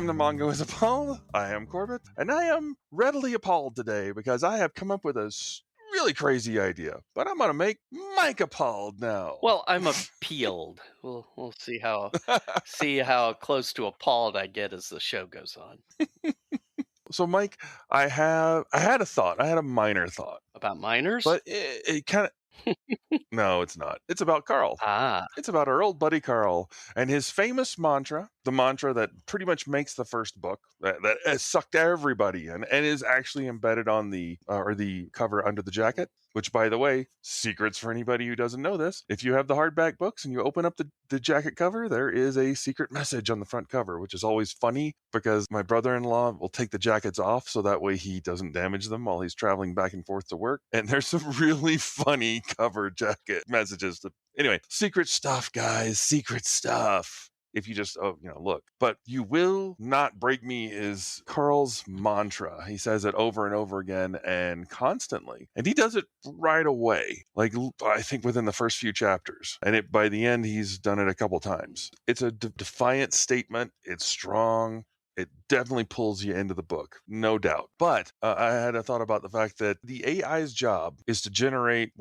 Welcome to Mongo is Appalled. I am Corbett, and I am readily appalled today because I have come up with a really crazy idea. But I'm gonna make Mike appalled now. Well, I'm appealed. We'll see how close to appalled I get as the show goes on. So, Mike, I had a thought. I had a minor thought About minors? but it kind of. No, it's not. It's about Carl. Ah. It's about our old buddy Carl and his famous mantra, the mantra that pretty much makes the first book, that has sucked everybody in and is actually embedded on the cover under the jacket. Which, by the way, secrets for anybody who doesn't know this. If you have the hardback books and you open up the jacket cover, there is a secret message on the front cover, which is always funny because my brother-in-law will take the jackets off so that way he doesn't damage them while he's traveling back and forth to work. And there's some really funny cover jacket messages. Anyway, secret stuff, guys. Secret stuff. If you just, look. But you will not break me is Carl's mantra. He says it over and over again and constantly. And he does it right away. Like, I think within the first few chapters. And by the end, he's done it a couple times. It's a defiant statement. It's strong. It definitely pulls you into the book, no doubt. But I had a thought about the fact that the AI's job is to generate,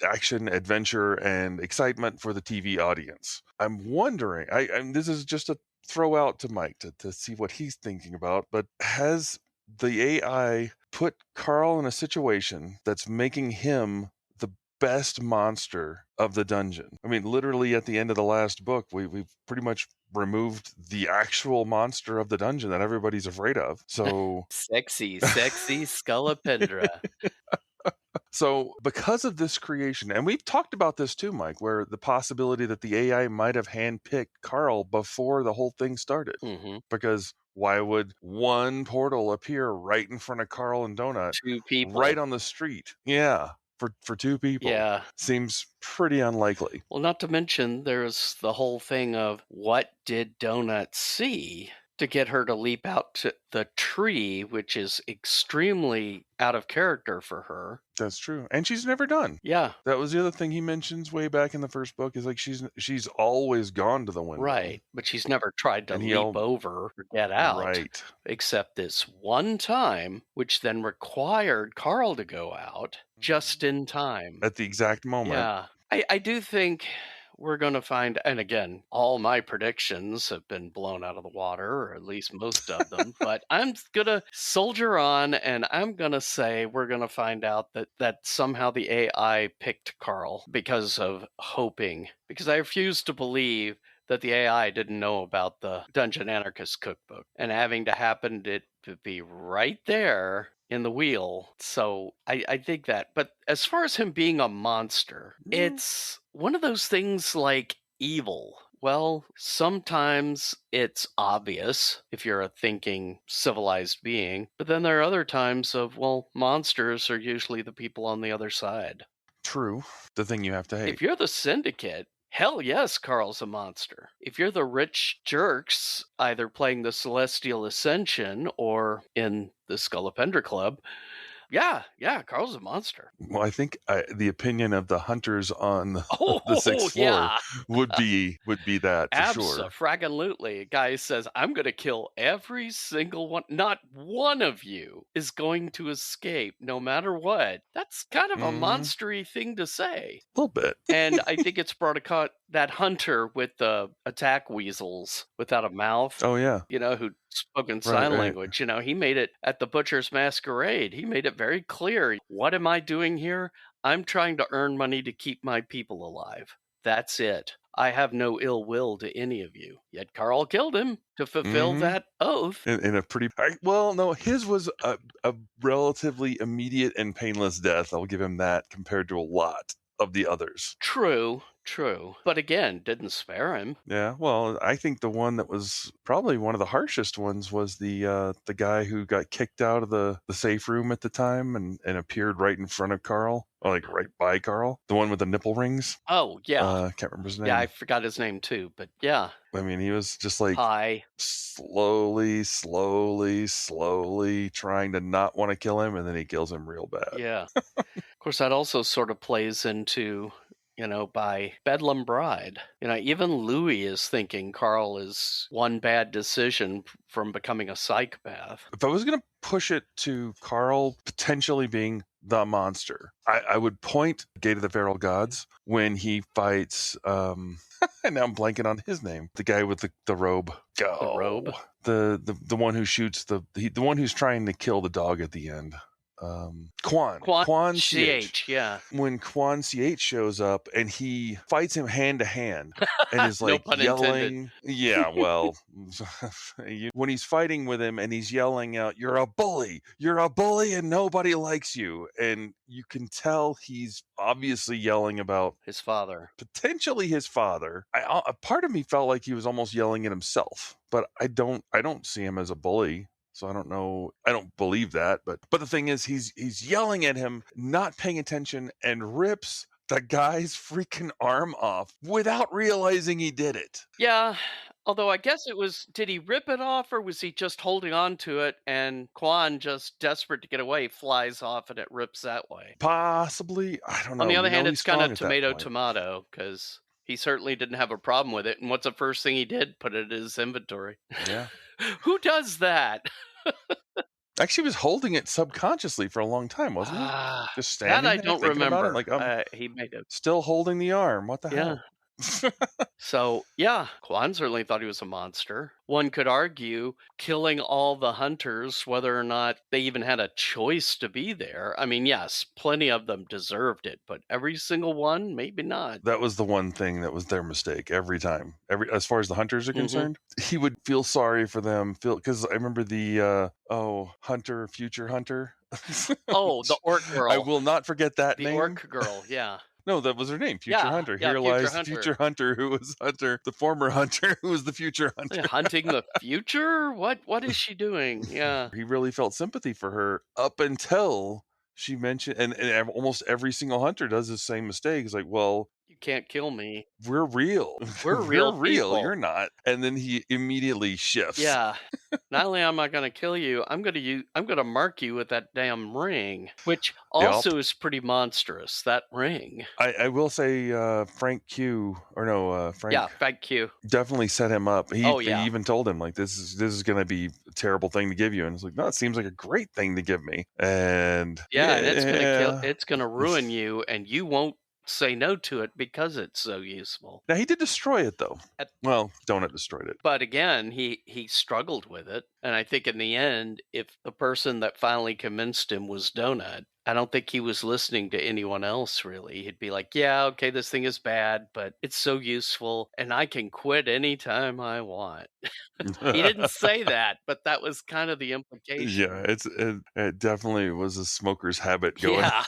action, adventure, and excitement for the TV audience. I'm wondering, and this is just a throw out to Mike to see what he's thinking about, but has the AI put Carl in a situation that's making him the best monster of the dungeon? I mean, literally at the end of the last book, we've pretty much removed the actual monster of the dungeon that everybody's afraid of. So sexy Scullipendra. So because of this creation, and we've talked about this too, Mike, where the possibility that the AI might have handpicked Carl before the whole thing started. Mm-hmm. Because why would one portal appear right in front of Carl and Donut? 2 people. Right on the street. Yeah. For 2 people. Yeah. Seems pretty unlikely. Well, not to mention there's the whole thing of what did Donut see to get her to leap out to the tree, which is extremely out of character for her. That's true. And she's never done. Yeah. That was the other thing he mentions way back in the first book is like she's always gone to the window. Right. But she's never tried to leap over or get out. Right. Except this one time, which then required Carl to go out just in time. At the exact moment. Yeah. I do think we're going to find, and again, all my predictions have been blown out of the water, or at least most of them, but I'm going to soldier on, and I'm going to say we're going to find out that somehow the AI picked Carl because of hoping, because I refuse to believe that the AI didn't know about the Dungeon Anarchist cookbook, and having to happen to be right there in the wheel. So I think that. But as far as him being a monster, it's one of those things like evil. Well, sometimes it's obvious if you're a thinking, civilized being. But then there are other times of, monsters are usually the people on the other side. True. The thing you have to hate. If you're the Syndicate, hell yes, Carl's a monster. If you're the rich jerks, either playing the Celestial Ascension or in the Scullipendra Club, yeah, Carl's a monster. Well, I think the opinion of the hunters on the 6th floor would be that for sure. Absolutely. A guy says, I'm going to kill every single one. Not one of you is going to escape no matter what. That's kind of a monstery thing to say. A little bit. And I think it's brought that hunter with the attack weasels without a mouth. Oh, yeah. Who spoke in sign language. He made it at the Butcher's Masquerade. He made it very clear. What am I doing here? I'm trying to earn money to keep my people alive. That's it. I have no ill will to any of you. Yet Carl killed him to fulfill that oath. In a pretty... no, his was a relatively immediate and painless death. I'll give him that compared to a lot of the others. True. But again, didn't spare him. Yeah, well, I think the one that was probably one of the harshest ones was the guy who got kicked out of the safe room at the time and appeared right in front of Carl, or like right by Carl. The one with the nipple rings. Oh, yeah. Can't remember his name. Yeah, I forgot his name too, but yeah. I mean, he was just like slowly trying to not want to kill him, and then he kills him real bad. Yeah. Of course, that also sort of plays into... by Bedlam Bride. Even Louis is thinking Carl is one bad decision from becoming a psychopath. If I was going to push it to Carl potentially being the monster, I would point Gate of the Feral Gods when he fights, and now I'm blanking on his name, the guy with the robe. The robe? The one who shoots the one who's trying to kill the dog at the end. Quan CH. CH, yeah. When Quan CH shows up and he fights him hand to hand and is No like pun intended. yelling. Yeah, well, when he's fighting with him and he's yelling out, "You're a bully! You're a bully, and nobody likes you!" And you can tell he's obviously yelling about His father. potentially his father. A part of me felt like he was almost yelling at himself, but I don't see him as a bully. So I don't know. I don't believe that. But the thing is, he's yelling at him, not paying attention, and rips the guy's freaking arm off without realizing he did it. Yeah, although I guess it was, did he rip it off or was he just holding on to it and Quan, just desperate to get away, flies off and it rips that way? Possibly. I don't know. On the other hand, He's it's kind strong of at that point. tomato because he certainly didn't have a problem with it. And what's the first thing he did? Put it in his inventory. Yeah. Who does that? Actually, he was holding it subconsciously for a long time, wasn't he? Just That standing I there don't thinking about it, remember. like I'm He made it. still holding the arm. What the Yeah. hell? So, yeah, Quan certainly thought he was a monster. One could argue killing all the hunters, whether or not they even had a choice to be there. I mean, yes, plenty of them deserved it, but every single one, maybe not. That was the one thing that was their mistake every time. As far as the hunters are Mhm. concerned, he would feel sorry for them. Because I remember the hunter, future hunter. Oh, the orc girl. I will not forget that The name. orc girl, yeah. No, that was her name, Future Hunter. Yeah, Here future lies hunter. Future Hunter, who was Hunter, the former Hunter, who was the future Hunter. Hunting the future? What is she doing? Yeah. He really felt sympathy for her up until she mentioned, and almost every single hunter does the same mistake. It's like, well, You can't kill me. we're real. We're real people. You're not. And then he immediately shifts. Yeah. Not only am I going to kill you, I'm going to mark you with that damn ring, which also is pretty monstrous. That ring. I will say Frank Q or no Frank. Yeah, Frank Q definitely set him up. He yeah. even told him like this is going to be a terrible thing to give you, and it's like, no, it seems like a great thing to give me. And and it's going to kill. It's going to ruin you, and you won't say no to it because it's so useful. Now he did destroy it though. Well, Donut destroyed it. But again, he struggled with it, and I think in the end, if the person that finally convinced him was Donut, I don't think he was listening to anyone else really. He'd be like, "Yeah, okay, this thing is bad, but it's so useful, and I can quit anytime I want." He didn't say that, but that was kind of the implication. Yeah, it definitely was a smoker's habit going. Yeah.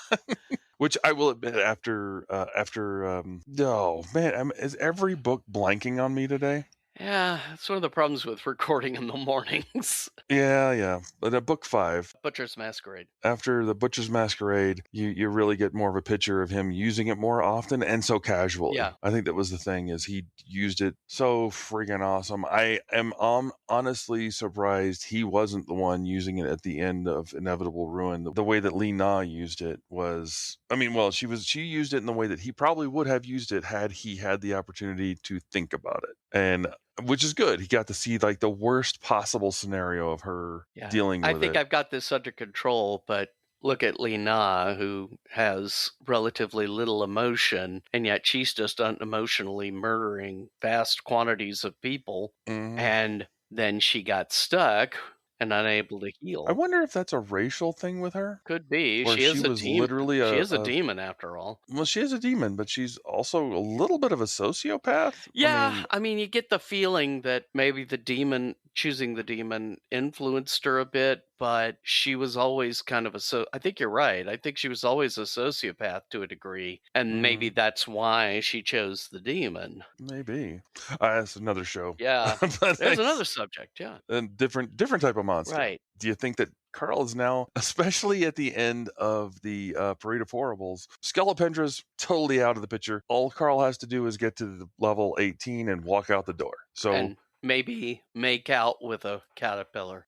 Which I will admit, after oh man, is every book blanking on me today? Yeah, that's one of the problems with recording in the mornings. Yeah. But at book 5, Butcher's Masquerade. after the Butcher's Masquerade, you really get more of a picture of him using it more often and so casually. Yeah. I think that was the thing, is he used it so friggin' awesome. I am honestly surprised he wasn't the one using it at the end of Inevitable Ruin. The way that Li Na used it was, I mean, well, she used it in the way that he probably would have used it had he had the opportunity to think about it. And which is good. He got to see like the worst possible scenario of her dealing with it. I think I've got this under control, but look at Li Na, who has relatively little emotion, and yet she's just unemotionally murdering vast quantities of people. Mhm. And then she got stuck and unable to heal. I wonder if that's a racial thing with her. Could be. Or She is she a was demon. literally She is a demon after all. Well, she is a demon, but she's also a little bit of a sociopath. Yeah, I mean, you get the feeling that maybe choosing the demon influenced her a bit, but she was always kind of I think you're right. I think she was always a sociopath to a degree, and maybe that's why she chose the demon. Maybe. That's another show. Yeah. But There's another subject, yeah. a different type of monster. Right. Do you think that Carl is now, especially at the end of the Parade of Horribles, Skelependra's totally out of the picture. All Carl has to do is get to the level 18 and walk out the door. So And but make out with a caterpillar.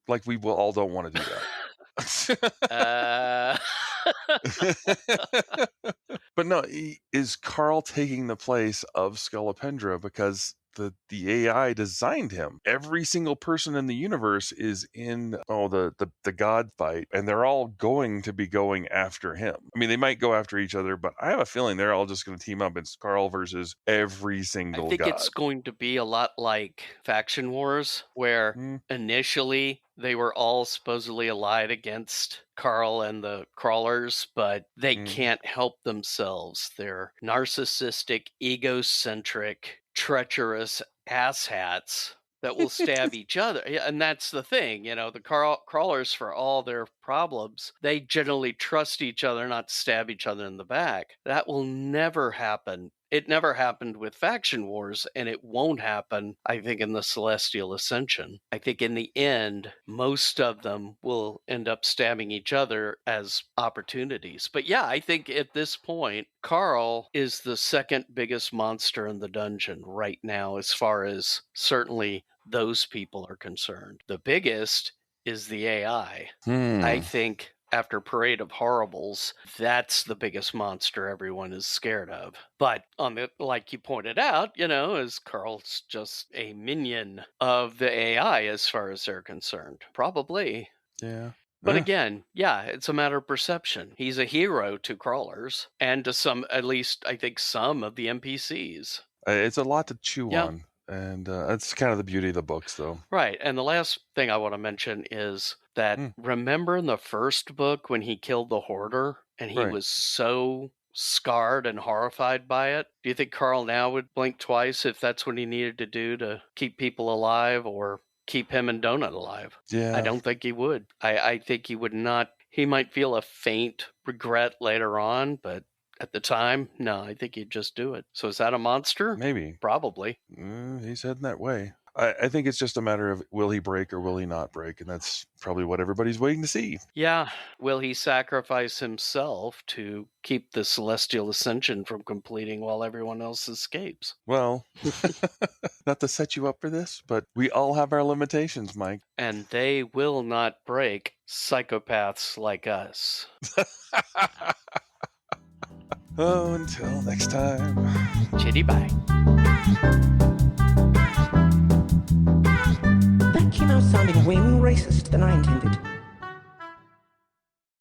Like we all don't want to do that. But But no, is Carl taking the place of Scolopendra because the AI designed him? Every single person in the universe is in the god fight, and they're all going to be going after him. I mean, they might go after each other, but I have a feeling they're all just going to team up. It's Carl versus every I single think it's god. going to be a lot like Faction Wars, where Mm, initially they were all supposedly allied against Carl and the crawlers, but they mm. can't help themselves. They're narcissistic, egocentric, treacherous asshats that will stab each other. Yeah, and that's the thing, the crawlers, for all their problems, they generally trust each other, not stab each other in the back. That will never happen. It never happened with Faction Wars, and it won't happen, I think, in the Celestial Ascension. I think in the end, most of them will end up stabbing each other as opportunities. But yeah, I think at this point, Carl is the second biggest monster in the dungeon right now, as far as certainly those people are concerned. The biggest is the AI. I think after Parade of Horribles, that's the biggest monster everyone is scared of. But like you pointed out, is Carl's just a minion of the AI as far as they're concerned? Probably. Yeah. But again, yeah, it's a matter of perception. He's a hero to crawlers and to some, at least I think some of the NPCs. It's a lot to chew Yeah. on, and that's kind of the beauty of the books, though. Right. And the last thing I want to mention is that remember in the first book when he killed the hoarder and he Right. was so scarred and horrified by it? Do you think Carl now would blink twice if that's what he needed to do to keep people alive or keep him and Donut alive? Yeah. I don't think he would. I think he would not. He might feel a faint regret later on, but at the time, no, I think he'd just do it. So is that a monster? Maybe. Probably. He's heading that way. I think it's just a matter of will he break or will he not break, and that's probably what everybody's waiting to see. Yeah. Will he sacrifice himself to keep the Celestial Ascension from completing while everyone else escapes? Well, not to set you up for this, but we all have our limitations, Mike. And they will not break psychopaths like us. Oh, until next time. Chitty bye. That came out sounding way more racist than I intended.